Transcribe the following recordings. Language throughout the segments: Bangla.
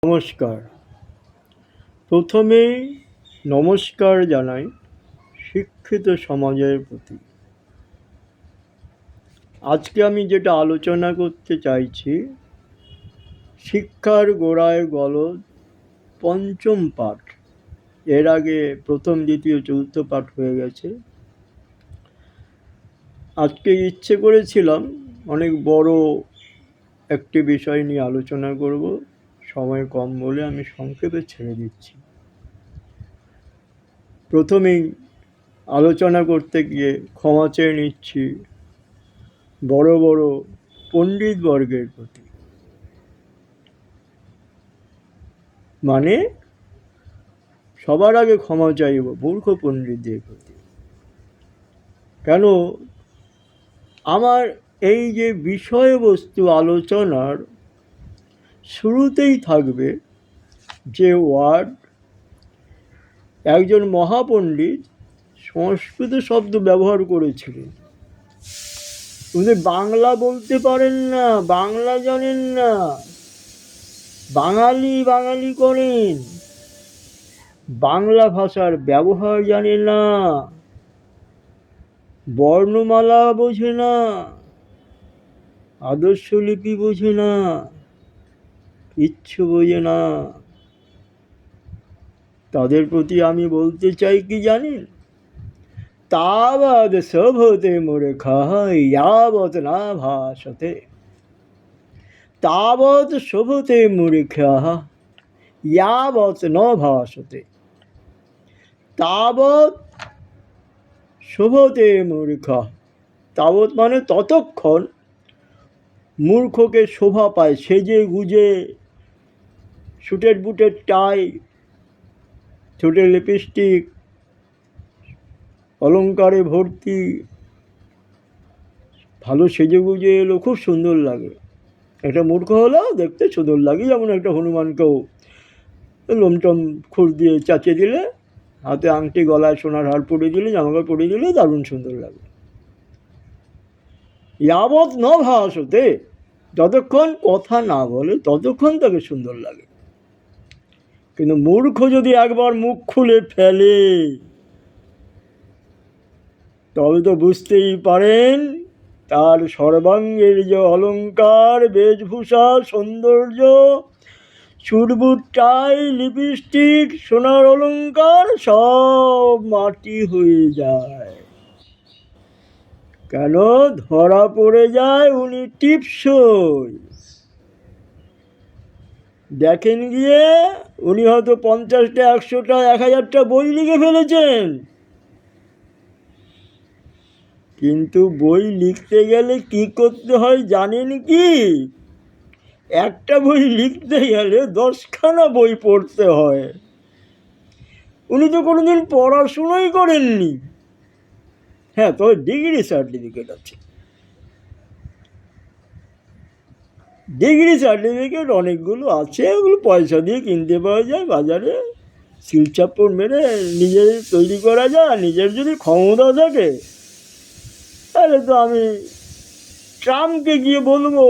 নমস্কার। প্রথমেই নমস্কার জানাই শিক্ষিত সমাজের প্রতি। আজকে আমি যেটা আলোচনা করতে চাইছি, শিক্ষার গোড়ায় গলদ পঞ্চম পাঠ। এর আগে প্রথম, দ্বিতীয়, চতুর্থ পাঠ হয়ে গেছে। আজকে ইচ্ছে করেছিলাম অনেক বড় একটি বিষয় নিয়ে আলোচনা করব, সময় কম বলে আমি সংক্ষেপে ছেড়ে দিচ্ছি। প্রথমেই আলোচনা করতে গিয়ে ক্ষমা চেয়ে নিচ্ছি বড় বড় পণ্ডিত বর্গের প্রতি, মানে সবার আগে ক্ষমা চাইব মূর্খ পণ্ডিতদের প্রতি। কেন, আমার এই যে বিষয়বস্তু আলোচনার শুরুতেই থাকবে যে ওয়ার্ড, একজন মহাপণ্ডিত সংস্কৃত শব্দ ব্যবহার করেছিলেন। উনি বাংলা বলতে পারেন না, বাংলা জানেন না, বাঙালি বাঙালি করেন, বাংলা ভাষার ব্যবহার জানে না, বর্ণমালা বোঝে না, আদর্শ লিপি বোঝে না, কিচ্ছু বোঝে না। তাদের প্রতি আমি বলতে চাই কি জানেন, তাবৎ শোভতে মূর্খঃ ইয়াবৎ না ভাষতে। তাবৎ শোভতে মূর্খঃ ইয়াবৎ ন ভাষতে। তাবৎ শোভতে মূর্খঃ, তাবৎ মানে ততক্ষণ মূর্খকে শোভা পায়, সেজে গুজে, সুটের বুটের টাই, ঠোঁটে লিপস্টিক, অলঙ্কারে ভর্তি, ভালো সেজে গুজে এলো, খুব সুন্দর লাগে। একটা মূর্খ হলেও দেখতে সুন্দর লাগে। যেমন একটা হনুমানকেও লোমটম খুর দিয়ে চাচিয়ে দিলে, হাতে আংটি, গলায় সোনার হার পরিয়ে দিলে, জামাকাপড় পরিয়ে দিলে দারুণ সুন্দর লাগে। ইয়াবৎ ন ভাষতে, যতক্ষণ কথা না বলে ততক্ষণ তাকে সুন্দর লাগে। কিন্তু মূর্খ যদি একবার মুখ খুলে ফেলে, তবে তো বুঝতেই পারেন তার সর্বাঙ্গের যে অলঙ্কার, বেশভূষা, সৌন্দর্য, চুরবুট টাই, লিপস্টিক, সোনার অলঙ্কার সব মাটি হয়ে যায়। কেন, ধরা পড়ে যায় উনি টিপসই। দেখেন গিয়ে উনি হয়তো 50টা, 100টা, 1000টা বই লিখে ফেলেছেন, কিন্তু বই লিখতে গেলে কি করতে হয় জানেন কি? একটা বই লিখতে গেলে 10খানা বই পড়তে হয়। উনি তো কোনোদিন পড়াশুনোই করেননি। হ্যাঁ, তবে ডিগ্রি সার্টিফিকেট আছে। ডিগ্রি সার্টিফিকেট অনেকগুলো আছে, ওগুলো পয়সা দিয়ে কিনতে পাওয়া যায় বাজারে। শিলচাপ্পড় মেরে নিজে তৈরি করা যায়। নিজের যদি ক্ষমতা থাকে তাহলে তো আমি ট্রাম্পকে গিয়ে বলবো,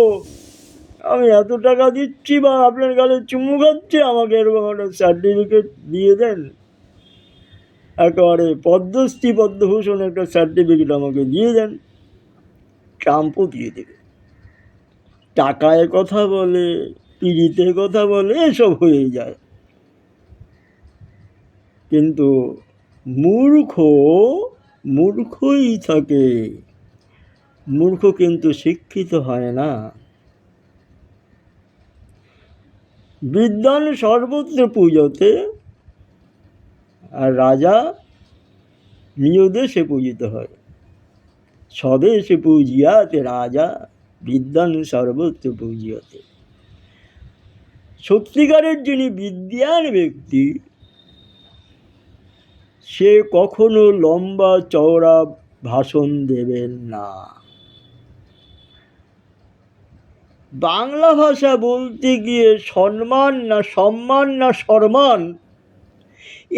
আমি এত টাকা দিচ্ছি বা আপনার গালে চুমু খাচ্ছি, আমাকে এরকম একটা সার্টিফিকেট দিয়ে দেন। একেবারে পদ্মশ্রী, পদ্মভূষণ একটা সার্টিফিকেট আমাকে দিয়ে দেন। ট্রাম্পও দিয়ে দেবে। টাকায় কথা বলে, পিড়িতে কথা বলে, এসব হয়ে যায়। কিন্তু মূর্খ মূর্খই থাকে, মূর্খ কিন্তু শিক্ষিত হয় না। বিদ্বান সর্বত্র পূজতে, আর রাজা নিজ দেশে পূজিত হয়। স্বদেশে পূজিয়াতে রাজা, বিদ্বান সর্বত্র পূজিয়তে। সত্যিকারের যিনি বিদ্বান ব্যক্তি, সে কখনো লম্বা চওড়া ভাষণ দেবেন না। বাংলা ভাষা বলতে গিয়ে সম্মান না সম্মান না সম্মান,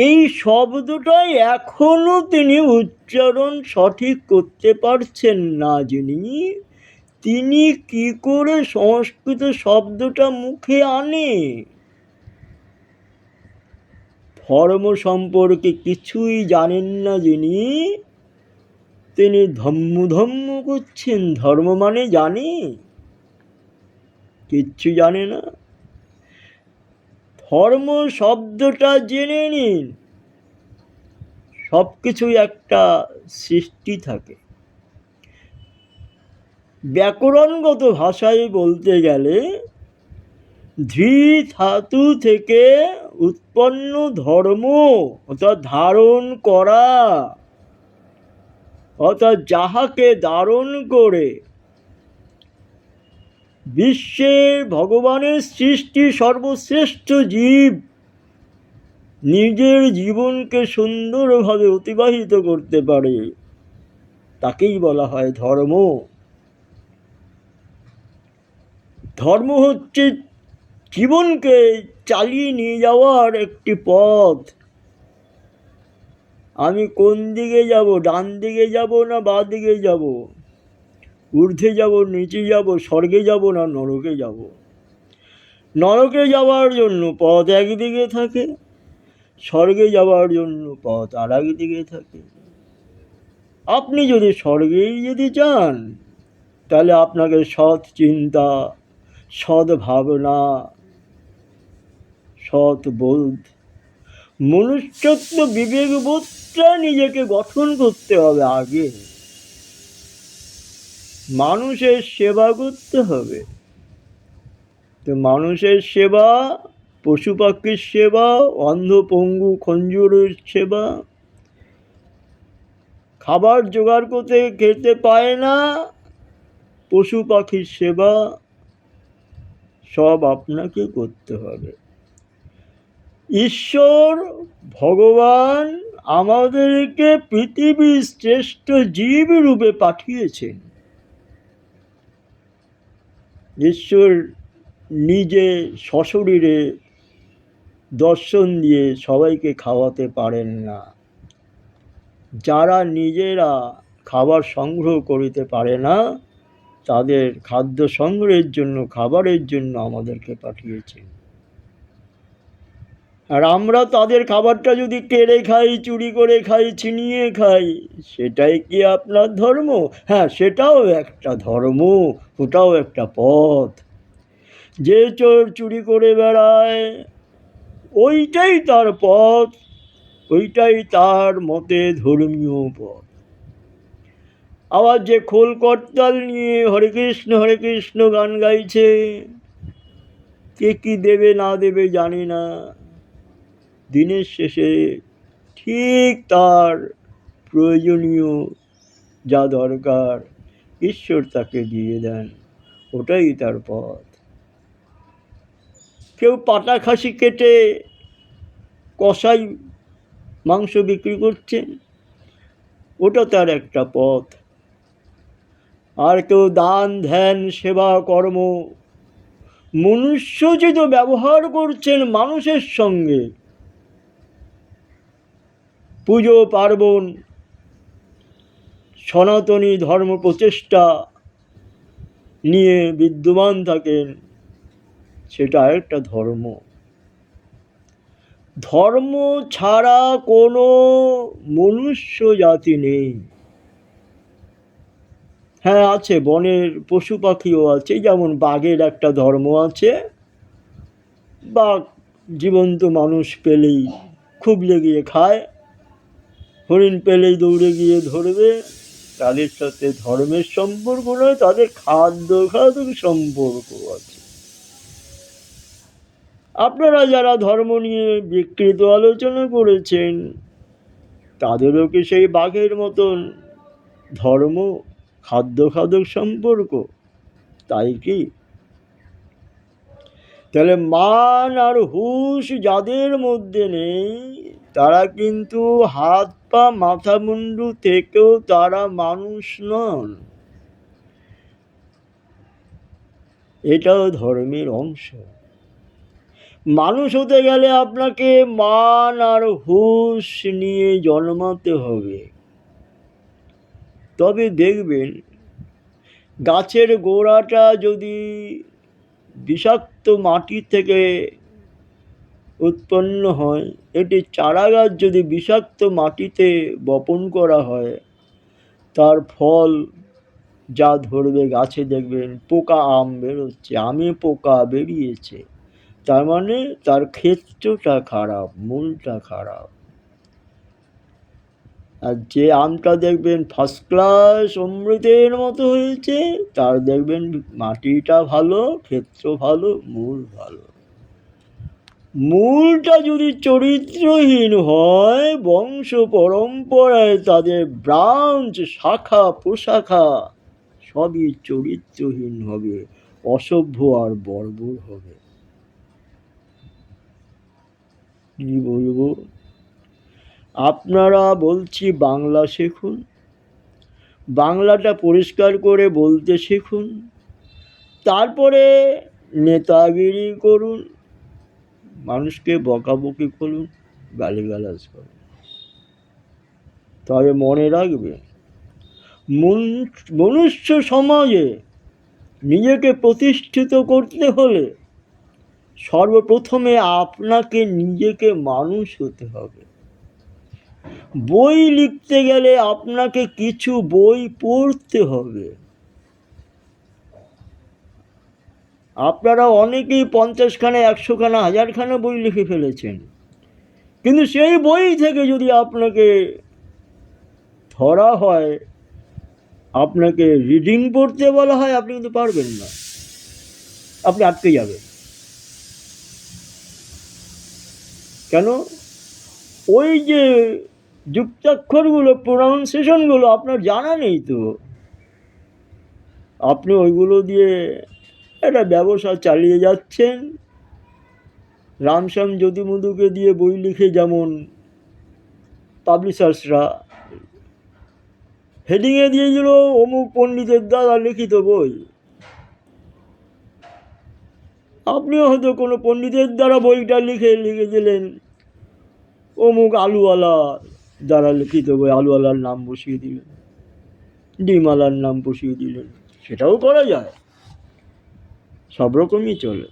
এই শব্দটাই এখনো তিনি উচ্চারণ সঠিক করতে পারছেন না। তিনি কি করে সংস্কৃত শব্দটা মুখে আনে? ধর্ম সম্পর্কে কিছুই জানেন না যিনি, তিনি ধম্ম ধম্ম করছেন। ধর্ম মানে জানে? কিচ্ছু জানে না। ধর্ম শব্দটা জেনে নিন, সব কিছুই একটা সৃষ্টি থাকে। ব্যাকরণগত ভাষায় বলতে গেলে ধৃ ধাতু থেকে উৎপন্ন ধর্ম, অর্থাৎ ধারণ করা, অর্থাৎ যাহাকে ধারণ করে বিশ্বের ভগবানের সৃষ্টি সর্বশ্রেষ্ঠ জীব নিজের জীবনকে সুন্দরভাবে অতিবাহিত করতে পারে, তাকেই বলা হয় ধর্ম। ধর্ম হচ্ছে জীবনকে চালিয়ে নিয়ে যাওয়ার একটি পথ। আমি কোন দিকে যাব, ডান দিকে যাব না বাঁ দিকে যাব, ঊর্ধ্বে যাব নিচে যাব, স্বর্গে যাব না নরকে যাব। নরকে যাওয়ার জন্য পথ একদিকে থাকে, স্বর্গে যাওয়ার জন্য পথ আর একদিকে থাকে। আপনি যদি স্বর্গেই যেতে চান, তাহলে আপনাকে সৎ চিন্তা, সৎ ভাবনা, সৎ বোধ, মনুষ্যত্ব বিবেকবোধটা নিজেকে গঠন করতে হবে আগে। মানুষের সেবা করতে হবে। তো মানুষের সেবা, পশু পাখির সেবা, অন্ধ পঙ্গু খঞ্জুরের সেবা, খাবার জোগাড় করতে খেতে পায় না, পশু পাখির সেবা সব আপনাকে করতে হবে। ঈশ্বর ভগবান আমাদেরকে পৃথিবীর শ্রেষ্ঠ জীব রূপে পাঠিয়েছেন। ঈশ্বর নিজে সশরীরে দর্শন দিয়ে সবাইকে খাওয়াতে পারেন না। যারা নিজেরা খাবার সংগ্রহ করিতে পারে না, তাদের খাদ্য সংগ্রহের জন্য, খাবারের জন্য আমাদেরকে পাঠিয়েছেন। আর আমরা তাদের খাবারটা যদি কেড়ে খাই, চুরি করে খাই, ছিনিয়ে খাই, সেটাই কি আপনার ধর্ম? হ্যাঁ, সেটাও একটা ধর্ম, ওটাও একটা পথ। যে চোর চুরি করে বেড়ায়, ওইটাই তার পথ, ওইটাই তার মতে ধর্মীয় পথ। আবার যে খোল করতাল নিয়ে হরে কৃষ্ণ গান গাইছে, কে কি দেবে না দেবে জানি না, দিনের শেষে ঠিক তার প্রয়োজনীয় যা দরকার ঈশ্বর তাকে দিয়ে দেন, ওটাই তার পথ। কেউ পাটা খাসি কেটে কষাই মাংস বিক্রি করছে, ওটা তার একটা পথ। আর কেউ দান ধ্যান সেবা কর্ম মনুষ্যোচিত ব্যবহার করছেন মানুষের সঙ্গে, পুজো পার্বণ, সনাতনী ধর্ম প্রচেষ্টা নিয়ে বিদ্যমান থাকেন, সেটা একটা ধর্ম। ধর্ম ছাড়া কোনো মনুষ্য জাতি নেই। হ্যাঁ আছে, বনের পশু পাখিও আছে, যেমন বাঘের একটা ধর্ম আছে। বাঘ জীবন্ত মানুষ পেলেই খুব লেগে খায়, হরিণ পেলেই দৌড়ে গিয়ে ধরবে। তাদের সাথে ধর্মের সম্পর্ক নয়, তাদের খাদ্য সম্পর্ক আছে। আপনারা যারা ধর্ম নিয়ে বিকৃত আলোচনা করেছেন, তাদেরও কি সেই বাঘের মতন ধর্ম, খাদ্য সম্পর্ক? তাই কি? তাহলে মান আর হুঁশ যাদের মধ্যে নেই, তারা কিন্তু হাত পা মাথা মুন্ডু থেকেও তারা মানুষ নন। এটাও ধর্মের অংশ। মানুষ হতে গেলে আপনাকে মান আর হুঁশ নিয়ে জন্মাতে হবে। তবে দেখবেন, গাছের গোড়াটা যদি বিষাক্ত মাটি থেকে উৎপন্ন হয়, এটি চারাগাছ যদি বিষাক্ত মাটিতে বপন করা হয়, তার ফল যা ধরবে গাছে দেখবেন পোকা আম বেরোচ্ছে, আমে পোকা বেরিয়েছে, তার মানে তার ক্ষেত্রটা খারাপ, মূলটা খারাপ। আর যে আমটা দেখবেন ফার্স্ট ক্লাস অমৃতের মতো হয়েছে, তার দেখবেন মাটিটা ভালো, ক্ষেত্র ভালো, মূল ভালো। মূলটা যদি চরিত্রহীন হয়, বংশ পরম্পরায় তাদের ব্রাঞ্চ, শাখা প্রশাখা সবই চরিত্রহীন হবে, অসভ্য আর বর্বর হবে। কি বলবো, আপনারা বলছি বাংলা শিখুন, বাংলাটা পরিষ্কার করে বলতে শিখুন, তারপরে নেতাগিরি করুন, মানুষকে বকাবকি করুন, গালিগালাজ করুন। তবে মনে রাখবে, মনুষ্য সমাজে নিজেকে প্রতিষ্ঠিত করতে হলে সর্বপ্রথমে আপনাকে নিজেকে মানুষ হতে হবে। বই লিখতে গেলে আপনাকে কিছু বই পড়তে হবে। আপনারা অনেকেই 50 খানা, 100 খানা, 1000 খানা বই লিখে ফেলেছেন, কিন্তু সেই বই থেকে যদি আপনাকে ধরা হয়, আপনাকে রিডিং পড়তে বলা হয়, আপনি কিন্তু পারবেন না, আপনি আটকে যাবেন। কেন? ওই যে যুক্তাক্ষরগুলো, প্রোনাউন্সিয়েশনগুলো আপনার জানা নেই, তো আপনি ওইগুলো দিয়ে একটা ব্যবসা চালিয়ে যাচ্ছেন। রামশ্যাম যদুমধুকে দিয়ে বই লিখে যেমন পাবলিশার্সরা হেডিংয়ে দিয়েছিল অমুক পণ্ডিতের দ্বারা লিখিত বই, আপনিও হয়তো কোনো পণ্ডিতের দ্বারা বইটা লিখে দিলেন অমুক আলুওয়ালা দ্বারা লিখিত বই, আলুওয়ালার নাম বসিয়ে দিলেন, ডিমওয়ালার নাম বসিয়ে দিলেন, সেটাও করা যায়, সব রকমই চলে।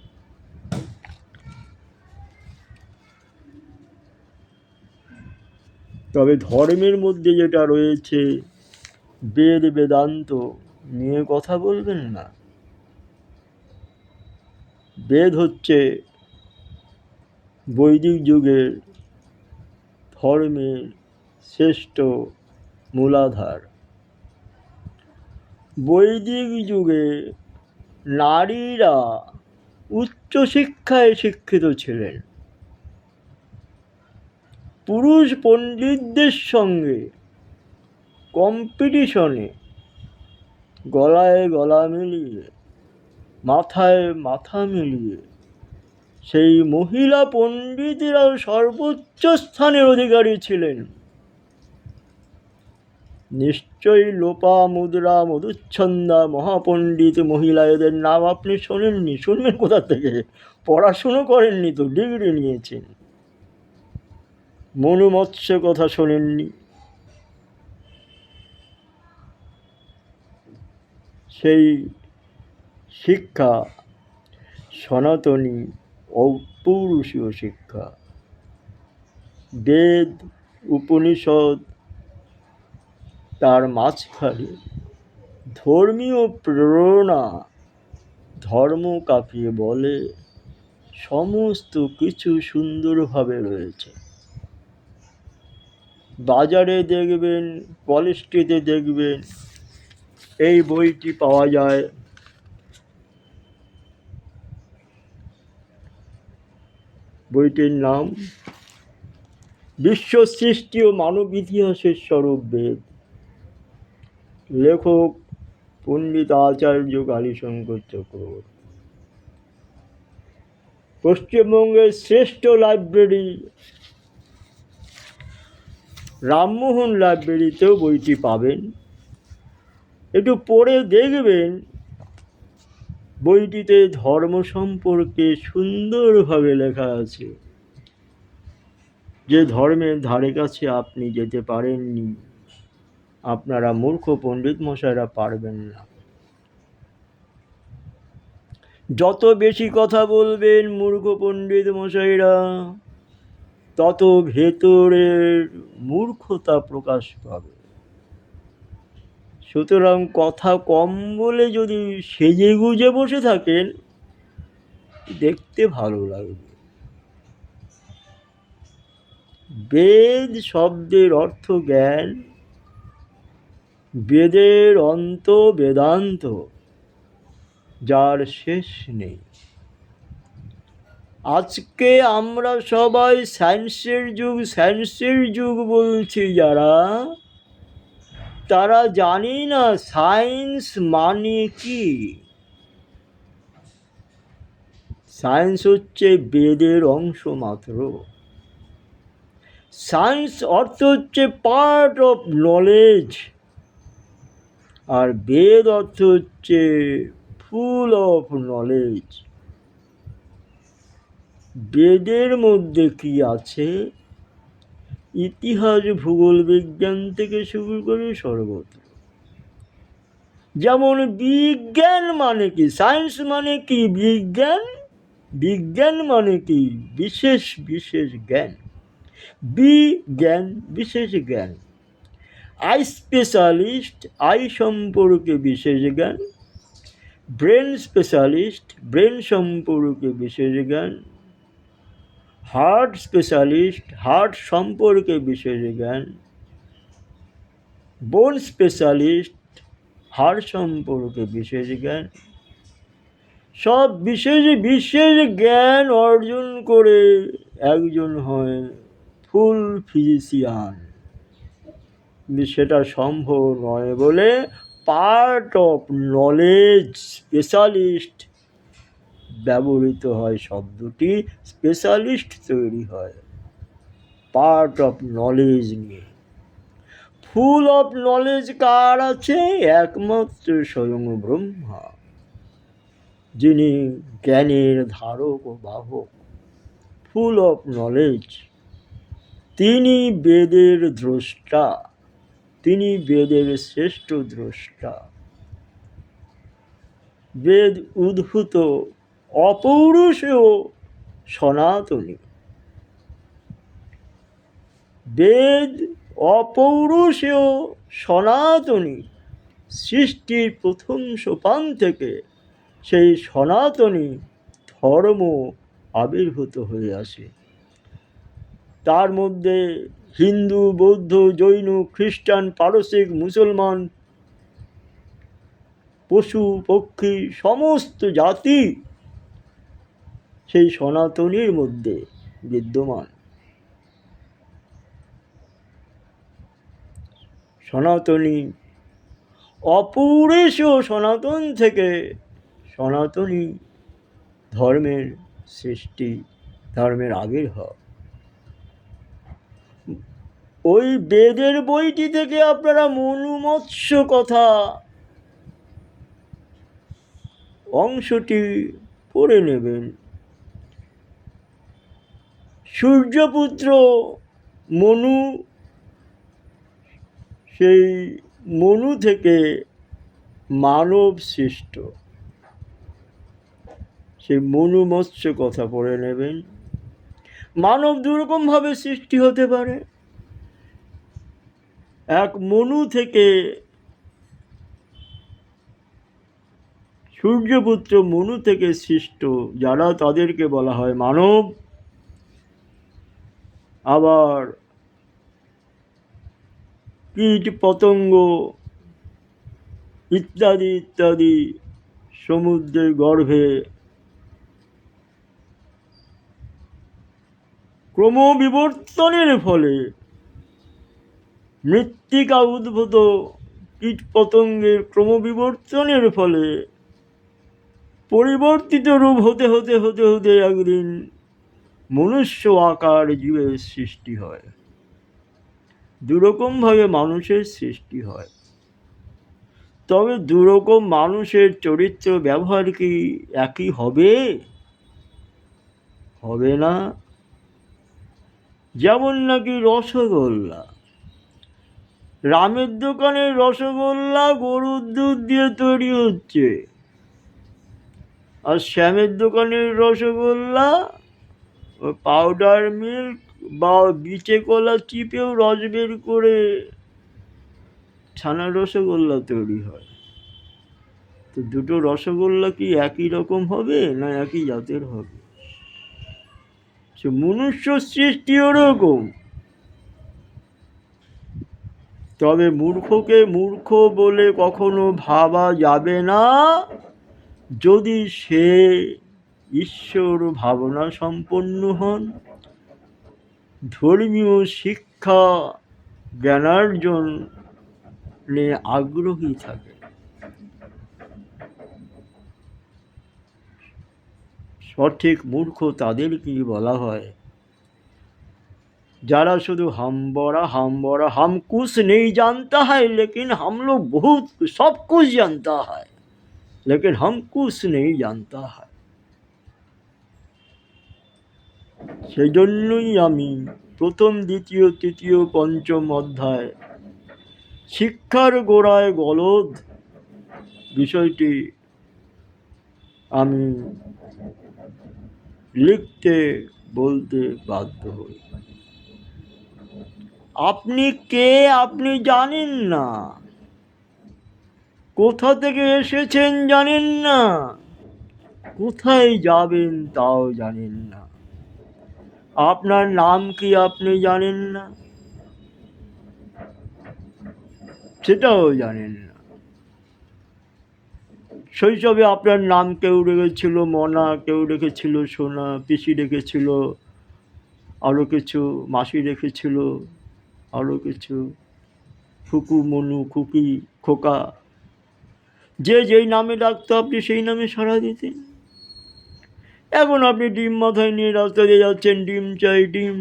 তবে ধর্মের মধ্যে যেটা রয়েছে, বেদ বেদান্ত নিয়ে কথা বলবেন না। বেদ হচ্ছে বৈদিক যুগের ধর্মের শ্রেষ্ঠ মূলাধার। বৈদিক যুগে নারীরা উচ্চশিক্ষায় শিক্ষিত ছিলেন, পুরুষ পণ্ডিতদের সঙ্গে কম্পিটিশনে গলায় গলা মিলিয়ে, মাথায় মাথা মিলিয়ে সেই মহিলা পণ্ডিতেরাও সর্বোচ্চ স্থানের অধিকারী ছিলেন। নিশ্চয়ই লোপা মুদ্রা মধুচ্ছন্দা মহাপণ্ডিত মহিলা, এদের নাম আপনি শোনেননি, শুনবেন কোথা থেকে? পড়াশুনো করেননি তো, ডিগ্রি নিয়েছেন। মনু মৎস্য কথা শোনেননি? সেই শিক্ষা সনাতনী অপৌরুষীয় শিক্ষা। বেদ উপনিষদ, তার মাঝখানে ধর্মীয় প্রেরণা, ধর্ম কাকে বলে, সমস্ত কিছু সুন্দরভাবে রয়েছে। বাজারে দেখবেন, কলেজটিতে দেখবেন এই বইটি পাওয়া যায়। বইটির নাম বিশ্ব সৃষ্টি ও মানব ইতিহাসের স্বরূপ বেদ। লেখক পণ্ডিত আচার্য কালীশঙ্কর চক্রবর্তী। পশ্চিমবঙ্গের শ্রেষ্ঠ লাইব্রেরি রামমোহন লাইব্রেরিতেও বইটি পাবেন। একটু পড়ে দেখবেন, বইটিতে ধর্ম সম্পর্কে সুন্দরভাবে লেখা আছে। যে ধর্মের ধারে কাছে আপনি যেতে পারেননি, আপনারা মূর্খ পণ্ডিত মশাইরা পারবেন না। যত বেশি কথা বলবেন মূর্খ পণ্ডিত মশাইরা, তত ভেতরের মূর্খতা প্রকাশ পাবে। সুতরাং কথা কম বলে যদি সেজে গুজে বসে থাকেন, দেখতে ভালো লাগবে। বেদ শব্দের অর্থ জ্ঞান, বেদের অন্ত বেদান্ত, যার শেষ নেই। আজকে আমরা সবাই সায়েন্সের যুগ বলছি যারা, তারা জানি না সায়েন্স মানে কি। সায়েন্স হচ্ছে বেদের অংশ মাত্র। সায়েন্স অর্থ হচ্ছে পার্ট অফ নলেজ, আর বেদ অর্থ হচ্ছে ফুল অফ নলেজ। বেদের মধ্যে কি আছে? ইতিহাস ভূগোল বিজ্ঞান থেকে শুরু করে সর্বত্র। যেমন বিজ্ঞান মানে কি, সায়েন্স মানে কি, বিজ্ঞান মানে কি, বিশেষ জ্ঞান। বিজ্ঞান বিশেষ জ্ঞান। আই স্পেশালিস্ট, আই সম্পর্কে বিশেষ জ্ঞান। ব্রেন স্পেশালিস্ট, ব্রেন সম্পর্কে বিশেষ জ্ঞান। হার্ট স্পেশালিস্ট, হার্ট সম্পর্কে বিশেষ জ্ঞান। বোন স্পেশালিস্ট, হাড় সম্পর্কে বিশেষ জ্ঞান। সব বিশেষ জ্ঞান অর্জন করে একজন হয় ফুল ফিজিশিয়ান। সেটা সম্ভব নয় বলে পার্ট অফ নলেজ, স্পেশালিস্ট ব্যবহৃত হয়। শব্দটি স্পেশালিস্ট তৈরি হয় পার্ট অফ নলেজ নিয়ে। ফুল অফ নলেজ কার আছে? একমাত্র স্বয়ং ব্রহ্মা, যিনি জ্ঞানের ধারক ও বাহক। Full of knowledge. তিনি বেদের দ্রষ্টা, তিনি বেদের শ্রেষ্ঠ দ্রষ্টা। বেদ উদ্ভূত অপৌরুষেয় সনাতনী। বেদ অপৌরুষেয় সনাতনী। সৃষ্টির প্রথম সোপান থেকে সেই সনাতনী ধর্ম আবির্ভূত হয়ে আসে। তার মধ্যে হিন্দু, বৌদ্ধ, জৈন, খ্রিস্টান, পারসিক, মুসলমান, পশু পক্ষী সমস্ত জাতি সেই সনাতনীর মধ্যে বিদ্যমান। সনাতনী অপৌরুষেয় সনাতন থেকে সনাতনী ধর্মের সৃষ্টি, ধর্মের আবির্ভাব। ওই বেদের বইটি থেকে আপনারা মনু মৎস্য কথা অংশটি পড়ে নেবেন। সূর্যপুত্র মনু, সেই মনু থেকে মানব সৃষ্ট, সেই মনু মৎস্য কথা পড়ে নেবেন। মানব দুরকমভাবে সৃষ্টি হতে পারে। এক মনু থেকে, সূর্যপুত্র মনু থেকে সৃষ্ট যারা, তাদেরকে বলা হয় মানব। আবার কীট পতঙ্গ ইত্যাদি ইত্যাদি সমুদ্রের গর্ভে ক্রমবিবর্তনের ফলে মৃত্তিকা উদ্ভূত কীট পতঙ্গের ক্রমবিবর্তনের ফলে পরিবর্তিত রূপ হতে হতে হতে হতে একদিন মনুষ্য আকার জীবের সৃষ্টি হয়। দুরকমভাবে মানুষের সৃষ্টি হয়। তবে দুরকম মানুষের চরিত্র ব্যবহার কি একই হবে? হবে না। যেমন নাকি রসগোল্লা, রামের দোকানের রসগোল্লা গরুর দুধ দিয়ে তৈরি হচ্ছে, আর শ্যামের দোকানের রসগোল্লা ও পাউডার মিল্ক বা বিচে কলা চিপেও রস বের করে ছানার রসগোল্লা তৈরি হয়। তো দুটো রসগোল্লা কি একই রকম হবে না একই জাতের হবে? সে মনুষ্য সৃষ্টি ওরকম। তবে মূর্খকে মূর্খ বলে কখনো ভাবা যাবে না যদি সে ঈশ্বর ভাবনা সম্পন্ন হন, ধর্মীয় শিক্ষা জ্ঞানার্জনে আগ্রহী থাকে। সঠিক মূর্খ তাদেরকেই বলা হয় যারা শুধু हम कुछ नहीं जानता है लेकिन हम लोग बहुत सब कुछ जानता है लेकिन हम कुछ नहीं जानता है। সেই জন্যই আমি প্রথম দ্বিতীয় তৃতীয় পঞ্চম অধ্যায় শিক্ষার গোড়ায় গলদ বিষয়টি আমি লিখতে বলতে বাধ্য হই। আপনি কে আপনি জানেন না, কোথা থেকে এসেছেন জানেন না, কোথায় যাবেন তাও জানেন না, আপনার নাম কি আপনি জানেন না, সেটাও জানেন না। শৈশবে আপনার নাম কেউ রেখেছিল মনা, কেউ রেখেছিল সোনা, পিসি রেখেছিল আরও কিছু, মাসি রেখেছিল আরও কিছু, ফুকু, মনু, খুকি, খোকা, যে যেই নামে ডাকতো আপনি সেই নামে সাড়া দিতেন। এখন আপনি ডিম মাথায় নিয়ে রাস্তা দিয়ে যাচ্ছেন, ডিম চাই ডিম,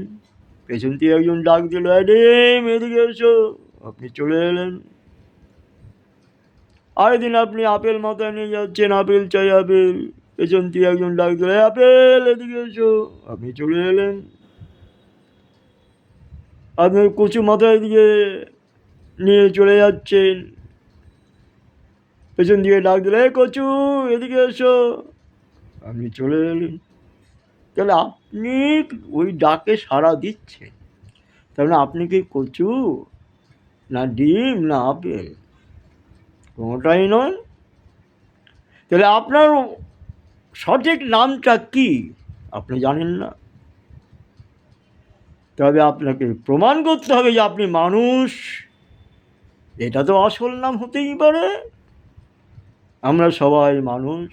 পেছন থেকে একজন ডাক দিল, ডিম এদিকে এসো, আপনি চলে এলেন। আরেকদিন আপনি আপেল মাথায় নিয়ে যাচ্ছেন, আপেল চাই আপেল, পেছন থেকে একজন ডাক দিল, আপেল এদিকে এসো, আপনি চলে এলেন। আপনি কচু মাথায় দিয়ে নিয়ে চলে যাচ্ছেন, পেছন দিকে ডাক দিলে কচু এদিকে এসো, আপনি চলে এলেন। তাহলে আপনি ওই ডাকে সাড়া দিচ্ছেন, তাহলে আপনি কি কচু না ডিম না আপেল? কোনোটাই নয়। তাহলে আপনার সঠিক নামটা কি আপনি জানেন না। তবে আপনাকে প্রমাণ করতে হবে যে আপনি মানুষ, এটা তো আসল নাম হতেই পারে। আমরা সবাই মানুষ,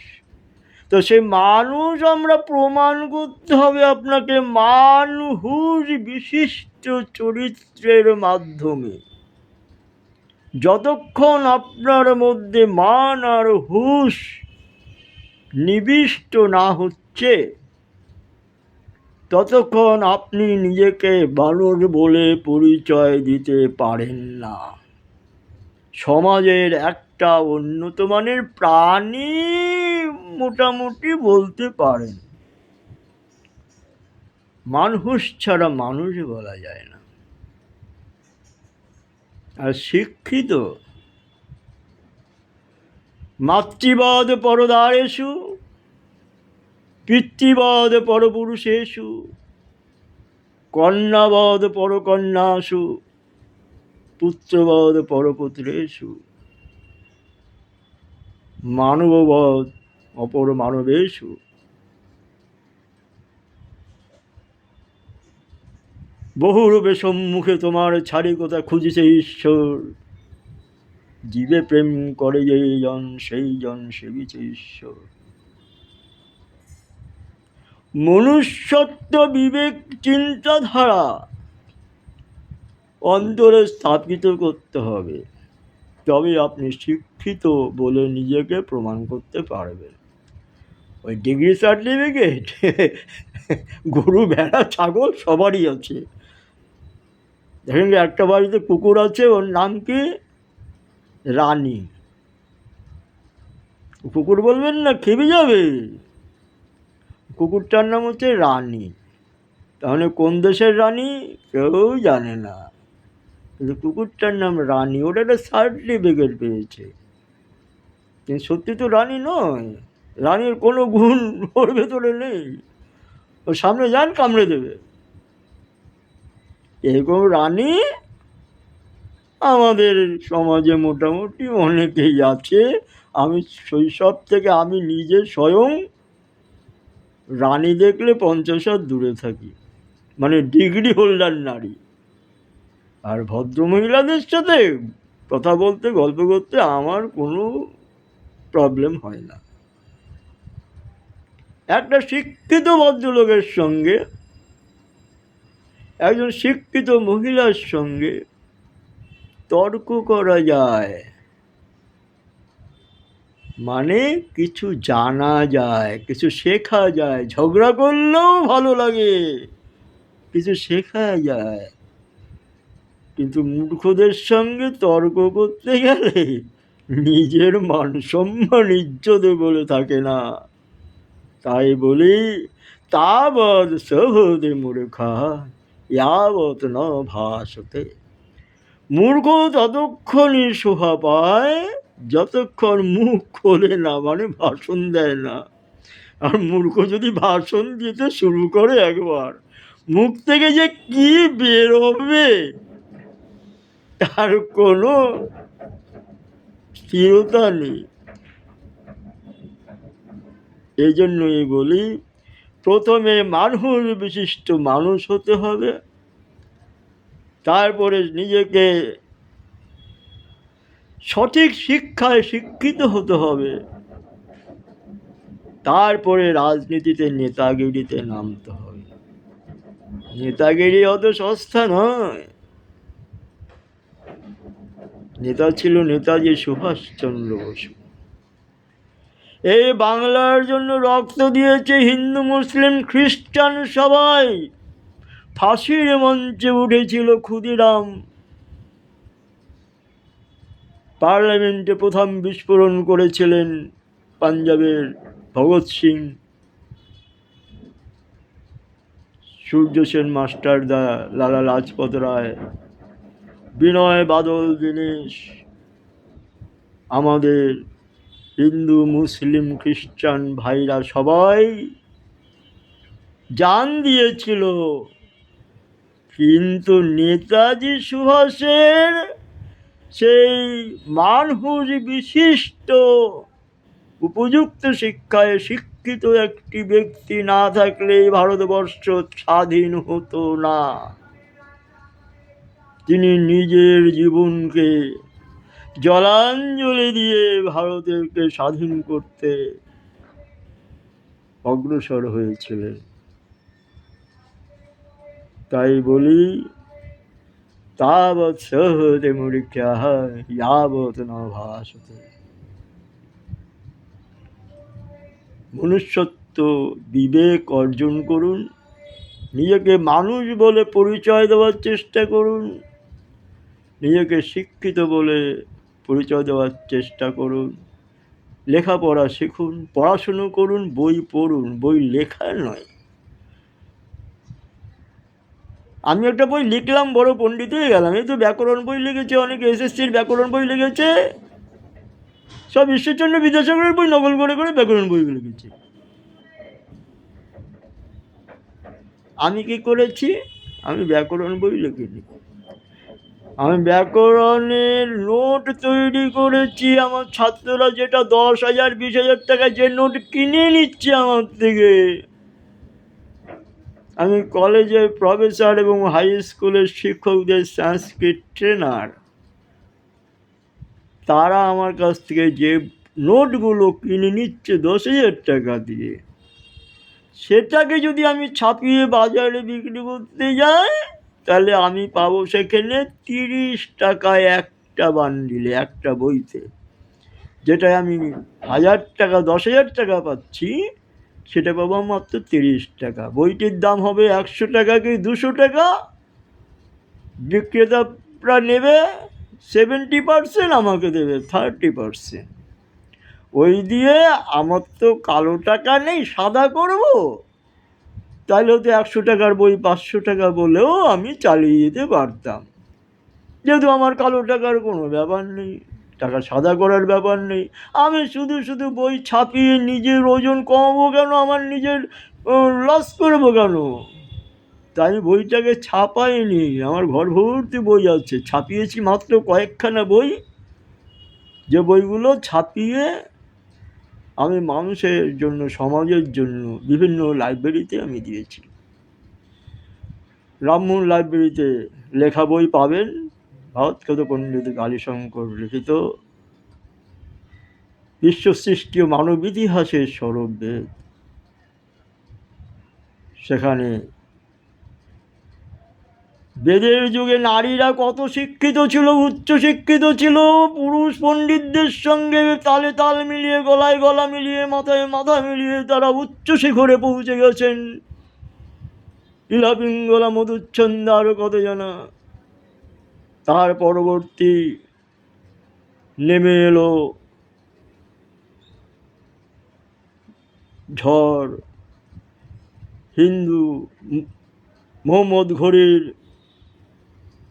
তো সেই মানুষ আমরা প্রমাণ করতে হবে আপনাকে মানুষ বিশিষ্ট চরিত্রের মাধ্যমে। যতক্ষণ আপনার মধ্যে মান আর হুশ নিবিষ্ট না হচ্ছে ততক্ষণ আপনি নিজেকে বানর বলে পরিচয় দিতে পারেন না। সমাজের একটা উন্নত মানের প্রাণী মোটামুটি বলতে পারেন, মানুষ ছাড়া মানুষ বলা যায় না। আর শিক্ষিত মাতৃবদ পরদারেষু, পিতৃবদ পরপুরুষেষু, কন্যাবদ পরকন্যাসু, পুত্রবদ পরপুত্রেষু, মানববদ অপর মানবেষু। বহুরূপে সম্মুখে তোমার ছাড়ি কোথা খুঁজিছে ঈশ্বর, জীবে প্রেম করে যেই জন সেই জন সেবিছে ঈশ্বর। মনুষ্যত্ব বিবেক চিন্তাধারা অন্তরে স্থাপিত করতে হবে, তবে আপনি শিক্ষিত বলে নিজেকে প্রমাণ করতে পারবেন। ওই ডিগ্রি সার্টিফিকেট গরু ভেড়া ছাগল সবারই আছে। দেখেন একটা বাড়িতে কুকুর আছে, ওর নাম কি রানী। কুকুর বলবেন না খেপে যাবে, কুকুরটার নাম হচ্ছে রানী। তাহলে কোন দেশের রানী কেউ জানে না, কিন্তু কুকুরটার নাম রানী, ওটা একটা সার্টিফিকেট পেয়েছে। কিন্তু সত্যি তো রানী নয়, রানীর কোনো গুণ ওর ভেতরে নেই, ওর সামনে যান কামড়ে দেবে। এরকম রানী আমাদের সমাজে মোটামুটি অনেকেই আছে। আমি শৈশব থেকে আমি নিজে স্বয়ং রানী দেখলে 50 হাত দূরে থাকি, মানে ডিগ্রি হোল্ডার নারী। আর ভদ্রমহিলাদের সাথে কথা বলতে গল্প করতে আমার কোনো প্রবলেম হয় না। একটা শিক্ষিত ভদ্রলোকের সঙ্গে একজন শিক্ষিত মহিলার সঙ্গে তর্ক করা যায়, মানে কিছু জানা যায়, কিছু শেখা যায়। ঝগড়া করলেও ভালো লাগে, কিছু শেখা যায়। কিন্তু মূর্খদের সঙ্গে তর্ক করতে গেলে নিজের মান সম্মান ইজ্জতে বলে থাকে না। তাই বলি, তাবৎ সহদে মূর্খা ইয়াবৎ ন ভাসতে। মূর্খ ততক্ষণই শোভা পায় যতক্ষণ মুখ খোলে না, মানে ভাষণ দেয় না। আর মূর্খ যদি ভাষণ দিতে শুরু করে একবার, মুখ থেকে যে কি বেরোবে তার কোনো স্থিরতা নেই। এই জন্যই বলি, প্রথমে মানুষ বিশিষ্ট মানুষ হতে হবে, তারপরে নিজেকে সঠিক শিক্ষায় শিক্ষিত হতে হবে, তারপরে রাজনীতিতে নেতাগিরিতে নামতে হবে। নেতাগিরি অত সস্তা নয়। নেতা ছিল নেতাজি সুভাষচন্দ্র বসু। এই বাংলার জন্য রক্ত দিয়েছে হিন্দু মুসলিম খ্রিস্টান সবাই। ফাঁসির মঞ্চে উঠেছিল ক্ষুদিরাম, পার্লামেন্টে প্রথম বিস্ফোরণ করেছিলেন পাঞ্জাবের ভগৎ সিং, সূর্য সেন মাস্টারদা, লালা লাজপত রায়, বিনয় বাদল দীনেশ। আমাদের হিন্দু মুসলিম খ্রিস্টান ভাইরা সবাই জান দিয়েছিল, কিন্তু নেতাজি সুভাষের সেই মানুষ বিশিষ্ট উপযুক্ত শিক্ষায় শিক্ষিত একটি ব্যক্তি না থাকলে ভারতবর্ষ স্বাধীন হতো না। তিনি নিজের জীবনকে জলাঞ্জলি দিয়ে ভারতকে স্বাধীন করতে অগ্রসর হয়েছিলেন। তাই বলি, তাবৎ সহতে মূর্খা ইয়াবৎ ন ভাসতে। মনুষ্যত্ব বিবেক অর্জন করুন, নিজেকে মানুষ বলে পরিচয় দেওয়ার চেষ্টা করুন, নিজেকে শিক্ষিত বলে পরিচয় দেওয়ার চেষ্টা করুন, লেখাপড়া শিখুন, পড়াশুনো করুন, বই পড়ুন, বই লেখা নয়। আমি একটা বই লিখলাম, বড় পণ্ডিত হয়ে গেলাম। এই তো ব্যাকরণ বই লিখেছে, অনেকে এসএসসির ব্যাকরণ বই লিখেছে, সব ঈশ্বরচন্দ্র বিদ্যাসাগরের বই নকল করে করে ব্যাকরণ বই লিখেছে। আমি কি করেছি? আমি ব্যাকরণ বই লিখিনি, আমি ব্যাকরণের নোট তৈরি করেছি। আমার ছাত্ররা যেটা 10,000 20,000 টাকা যে নোট কিনে নিচ্ছে আমার থেকে, আমি কলেজের প্রফেসর এবং হাই স্কুলের শিক্ষকদের সংস্কৃত ট্রেনার, তারা আমার কাছ থেকে যে নোটগুলো কিনে নিচ্ছে 10,000 টাকা দিয়ে, সেটাকে যদি আমি ছাপিয়ে বাজারে বিক্রি করতে যাই, তাহলে আমি পাবো সেখানে 30 টাকায় একটা বান্ডিলে, একটা বইতে। যেটা আমি 1,000 টাকা 10,000 টাকা পাচ্ছি, সেটা পাবো মাত্র 30 টাকা। বইটির দাম হবে 100 টাকা কি 200 টাকা। বিক্রেতারা নেবে 70%, আমাকে দেবে 30%। ওই দিয়ে আমার তো কালো টাকা নেই, সাদা করব, তাহলে তো 100 টাকার বই 500 টাকা বলেও আমি চালিয়ে যেতে পারতাম, যেহেতু আমার কালো টাকার কোনো ব্যাপার নেই। টাকা সাদা করার ব্যাপার নেই। আমি শুধু শুধু বই ছাপিয়ে নিজের ওজন কমাবো কেন, আমার নিজের লস করবো কেন? তাই বইটাকে ছাপাইনি, আমার ঘর ভর্তি বই আছে, ছাপিয়েছি মাত্র কয়েকখানা বই, যে বইগুলো ছাপিয়ে আমি মানুষের জন্য, সমাজের জন্য বিভিন্ন লাইব্রেরিতে আমি দিয়েছি। রামমোহন লাইব্রেরিতে লেখা বই পাবেন, ভারতগত পণ্ডিত কালীশঙ্কর লিখিত বিশ্বসৃষ্টি ও মানব ইতিহাসের স্বরূপ বেদ। সেখানে বেদের যুগে নারীরা কত শিক্ষিত ছিল, উচ্চ শিক্ষিত ছিল, পুরুষ পণ্ডিতদের সঙ্গে তালে তাল মিলিয়ে, গলায় গলা মিলিয়ে, মাথায় মাথা মিলিয়ে তারা উচ্চ শিখরে পৌঁছে গেছেন। ইলা পিঙ্গলা মধুচ্ছন্দা আরো কত জানা। তার পরবর্তী নেমে এলো ঝড়, হিন্দু মোহাম্মদ ঘড়ির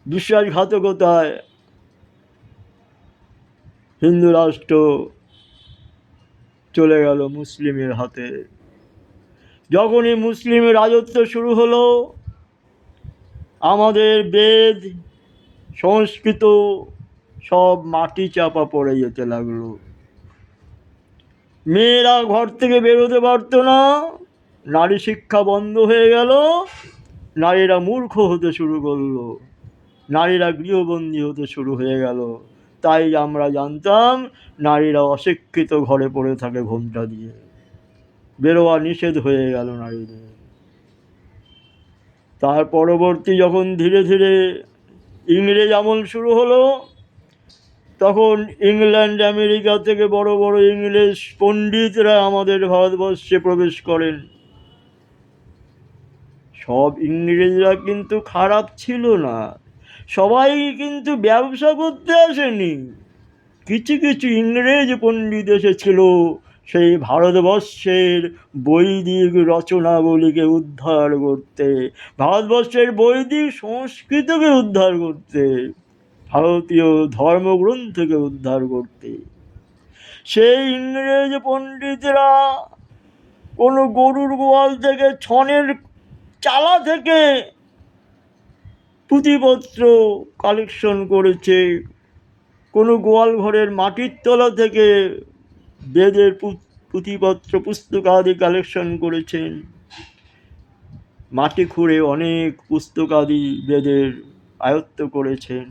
বিশ্বাসঘাতকতায় হিন্দু রাষ্ট্র চলে গেল মুসলিমের হাতে। যখনই মুসলিমের রাজত্ব শুরু হলো, আমাদের বেদ সংস্কৃত সব মাটি চাপা পড়ে যেতে লাগলো। মেয়েরা ঘর থেকে বেরোতে পারতো না, নারী শিক্ষা বন্ধ হয়ে গেল, নারীরা মূর্খ হতে শুরু করলো, নারীরা গৃহবন্দী হতে শুরু হয়ে গেল। তাই আমরা জানতাম নারীরা অশিক্ষিত ঘরে পড়ে থাকে ঘোমটা দিয়ে, বেরোয়া নিষেধ হয়ে গেল নারীদের। তার পরবর্তী যখন ধীরে ধীরে ইংরেজ আমল শুরু হলো, তখন ইংল্যান্ড আমেরিকা থেকে বড় বড় ইংরেজ পণ্ডিতরা আমাদের ভারতবর্ষে প্রবেশ করেন। সব ইংরেজরা কিন্তু খারাপ ছিল না, সবাই কিন্তু ব্যবসা করতে আসেনি। কিছু কিছু ইংরেজ পণ্ডিত এসেছিল সেই ভারতবর্ষের বৈদিক রচনাবলীকে উদ্ধার করতে, ভারতবর্ষের বৈদিক সংস্কৃতিকে উদ্ধার করতে, ভারতীয় ধর্মগ্রন্থকে উদ্ধার করতে। সেই ইংরেজ পণ্ডিতরা কোনো গরুর গোয়াল থেকে, ছনের চালা থেকে পুঁথিপত্র কালেকশন করেছে, কোনো গোয়াল ঘরের মাটির তলা থেকে বেদের পুঁথিপত্র পুস্তকাদি কালেকশন করেছেন, মাটি খুঁড়ে অনেক পুস্তকাদি বেদের আয়ত্ত করেছেন।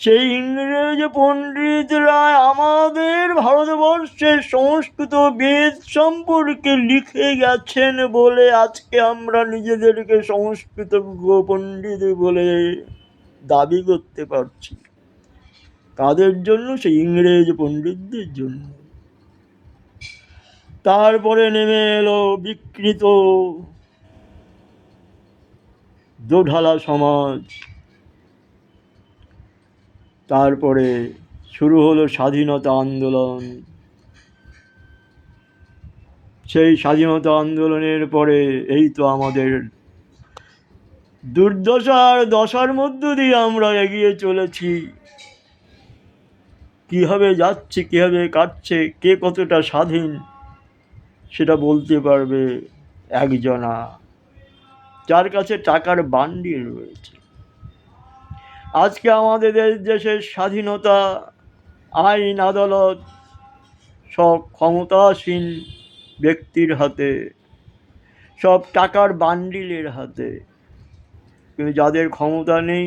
সেই ইংরেজ পণ্ডিতরা আমাদের ভারতবর্ষের সংস্কৃত বেদ সম্পর্কে লিখে গেছেন বলে আজকে আমরা নিজেদেরকে সংস্কৃত পণ্ডিত বলে দাবি করতে পারছি। কাদের জন্য? সেই ইংরেজ পণ্ডিতদের জন্য। তারপরে নেমে এলো বিকৃত দোঢালা সমাজ। তারপরে শুরু হলো স্বাধীনতা আন্দোলন। সেই স্বাধীনতা আন্দোলনের পরে এই তো আমাদের দুর্দশার দশার মধ্য দিয়ে আমরা এগিয়ে চলেছি। কীভাবে যাচ্ছে, কীভাবে কাটছে, কে কতটা স্বাধীন সেটা বলতে পারবে একজনা, যার কাছে টাকার বান্ডিল রয়েছে। আজকে আমাদের দেশের স্বাধীনতা, আইন আদালত সব ক্ষমতাসীন ব্যক্তির হাতে, সব টাকার বান্ডিলের হাতে। কিন্তু যাদের ক্ষমতা নেই,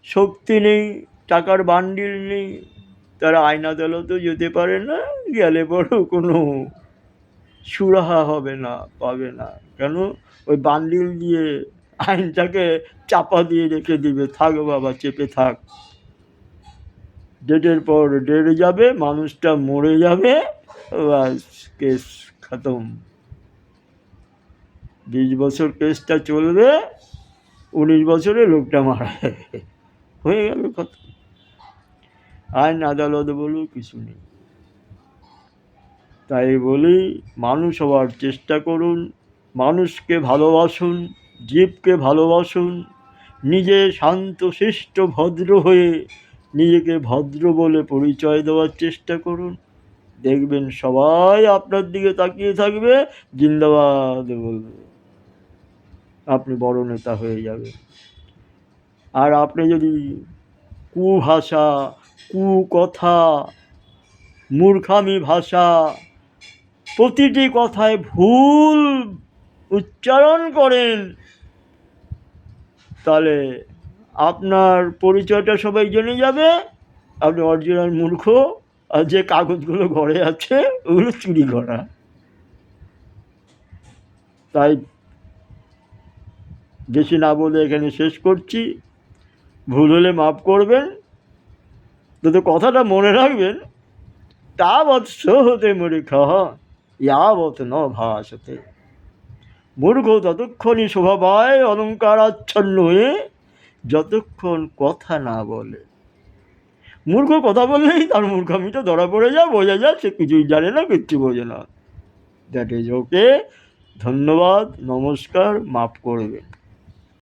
শক্তি নেই, টাকার বান্ডিল নেই, তারা আইন আদালতেও যেতে পারে না, গেলে বড় কোনো সুরাহা হবে না, পাবে না। কেন? ওই বান্ডিল দিয়ে আইনটাকে চাপা দিয়ে রেখে দিবে, থাক বাবা, চেপে থাক। ডেটের পর ডেট যাবে, মানুষটা মরে যাবে, বাস কেস খতম। 20 বছর কেসটা চলবে, 19 বছরে লোকটা মারা যাবে, হয়ে গেল কথা। আইন আদালত বলেও কিছু নেই। তাই বলি, মানুষ হওয়ার চেষ্টা করুন, মানুষকে ভালোবাসুন, জীবকে ভালোবাসুন, নিজে শান্ত শিষ্ট ভদ্র হয়ে নিজেকে ভদ্র বলে পরিচয় দেওয়ার চেষ্টা করুন, দেখবেন সবাই আপনার দিকে তাকিয়ে থাকবে, জিন্দাবাদ বলবে, আপনি বড় নেতা হয়ে যাবেন। আর আপনি যদি কুভাষা, কুকথা, মূর্খামি ভাষা, প্রতিটি কথায় ভুল উচ্চারণ করেন, তাহলে আপনার পরিচয়টা সবাই জেনে যাবে, আপনি অরিজিনাল মূর্খ, আর যে কাগজগুলো ঘরে আছে ওগুলো চুরি করা। তাই বেশি না বলে এখানে শেষ করছি, ভুল হলে মাফ করবেন, তো কথাটা মনে রাখবেন, তাবৎ সহতে মূর্খ ইয়াবৎ ন ভাষতে। মূর্খ ততক্ষণই শোভা পায় অলঙ্কারাচ্ছন্ন হয়ে, যতক্ষণ কথা না বলে। মূর্খ কথা বললেই তার মূর্খামিটা ধরা পড়ে যায়, বোঝা যায় সে কিছুই জানে না, কিচ্ছু বোঝে না। That is okay. ধন্যবাদ, নমস্কার, মাফ করবেন।